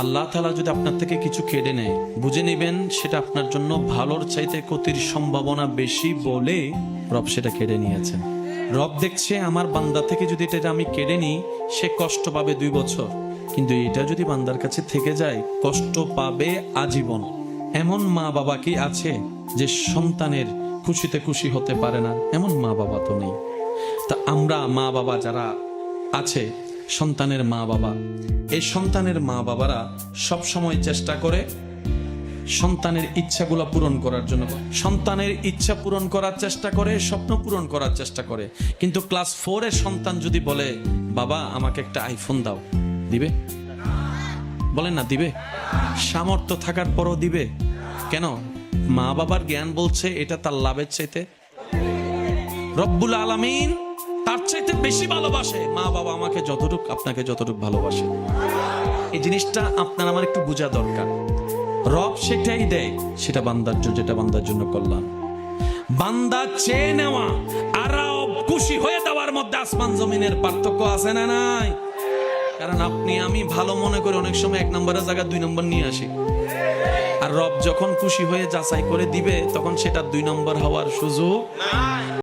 আল্লাহ তাআলা যদি আপনার থেকে কিছু কেড়ে নেয়, বুঝে নেবেন সেটা আপনার জন্য ভালোর চাইতে ক্ষতির সম্ভাবনা বেশি বলে রব সেটা কেড়ে নিয়েছেন। রব দেখছে আমার বান্দা থেকে যদি এটা আমি কেড়ে নিই, সে কষ্ট পাবে 2 বছর, কিন্তু এটা যদি বান্দার কাছে থেকে যায় কষ্ট পাবে আজীবন। এমন মা বাবা কি আছে যে সন্তানের খুশিতে খুশি হতে পারে না? এমন মা বাবা তো নেই। তা আমরা মা বাবা যারা আছে, সন্তানের মা বাবা, এই সন্তানের মা বাবারা সব সময় চেষ্টা করে সন্তানের ইচ্ছাগুলো পূরণ করার জন্য। সন্তানের ইচ্ছা পূরণ করার চেষ্টা করে, স্বপ্ন পূরণ করার চেষ্টা করে। কিন্তু ক্লাস 4 এর সন্তান যদি বলে বাবা আমাকে একটা আইফোন দাও, দিবে? বলেন না দিবে? সামর্থ্য থাকার পরও দিবে? কেন? মা বাবার জ্ঞান বলছে এটা তার লাভের চাইতে রব্বুল আলামিন তার চাইতে বেশি ভালোবাসে। মা বাবা আমাকে যতটুকু আপনাকে যতটুকু ভালোবাসে, এই জিনিসটা আপনার আমার একটু বোঝা দরকার। রব সেটাই দেয়, সেটা বান্দার জন্য, যেটা বান্দার জন্য কল্যাণ। বান্দা চেয়ে নেওয়া আর রব খুশি হয়ে দেওয়ার মধ্যে আসমান জমিনের পার্থক্য আছে না নাই? কারণ আপনি আমি ভালো মনে করে অনেক সময় 1 নম্বরের জায়গায় 2 নম্বর নিয়ে আসি, আর রব যখন খুশি হয়ে যাচাই করে দিবে তখন সেটা 2 নম্বর হওয়ার সুযোগ নাই।